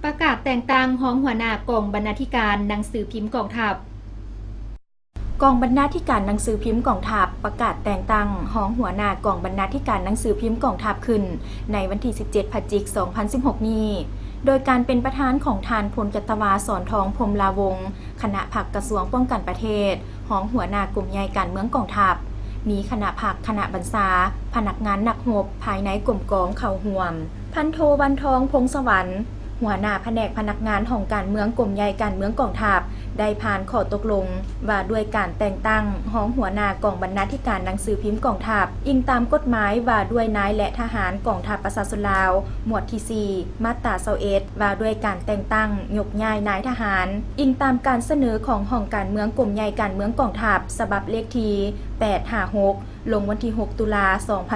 ประกาศแต่งตั้งห้องหัวหน้ากองบรรณาธิการหนังสือพิมพ์กองทัพกองบรรณาธิการหนังสือพิมพ์กองทัพประกาศแต่งตั้งห้องหัวหน้ากองบรรณาธิการหนังสือพิมพ์กองทัพขึ้นในวันที่ 17 พฤศจิกายน 2016 นี้โดยการเป็นประธานของทานพลกัตตวา สอนทองพรหมลาวงศ์คณะผักกระทรวงป้องกันประเทศห้องหัวหน้ากลุ่มใหญ่การเมืองกองทัพมีคณะผักคณะบรรษาพนักงานนักรบภายในกลุ่มกองเข้าร่วมพันโทวันทองพงศวรรค์หัวหน้าแผนกพนักงานของการเมืองกลุ่มใหญ่การเมืองกองทัพได้ผ่านข้อตกลงว่าด้วยการแต่งตั้งห้องหัวหน้ากองบรรณาธิการหนังสือพิมพ์กองทัพอิงตามกฎหมายว่าด้วยนายและทหารกองทัพประชาชนลาวหมวดที่ 4 มาตรา21ว่าด้วยการแต่งตั้งยกย้ายนายทหารอิงตามการเสนอของห้องการเมืองกลุ่มใหญ่การเมืองกองทัพฉบับเลขที่856ลงวันที่ 6 ตุลา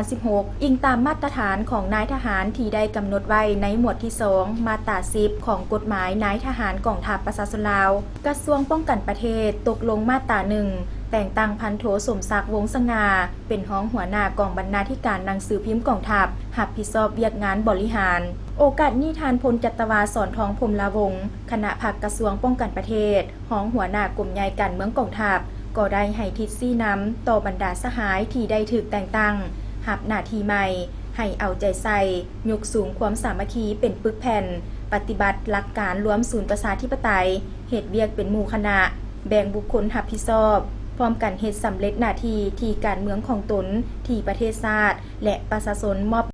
2016 อิงตามมาตรฐานของนายทหารที่ได้กำหนดไว้ในหมวดที่ 2 มาตรา10ของกฎหมายนายทหารกองทัพประชาชนลาวกระทรวงป้องกันประเทศตกลงมาตรา1แต่งตั้งพันโทสมศักดิ์วงศ์สง่าเป็นห้องหัวหน้ากองบรรณาธิการหนังสือพิมพ์กองทัพรับผิดชอบเวียกงานบริหารโอกาสนี้ทานพลกัตตวา สอนทองพรหมลาวงศ์คณะผักกระทรวงป้องกันประเทศห้องหัวหน้ากลุ่มใหญ่การเมืองกองทัพก็ได้ให้ทิศซี่นำต่อบรรดาสหายที่ได้ถูกแต่งตั้งรับหน้าที่ใหม่ให้เอาใจใส่ยกสูงความสามัคคีเป็นปึกแผ่นปฏิบัติหลักการรวมศูนย์ประชาธิปไตยเหตุเวียกเป็นหมู่คณะแบ่งบุคคลรับผิดชอบพร้อมกันเฮ็ดสำเร็จหน้าที่ที่การเมืองของตนที่ประเทศชาติและประชาชนมอบ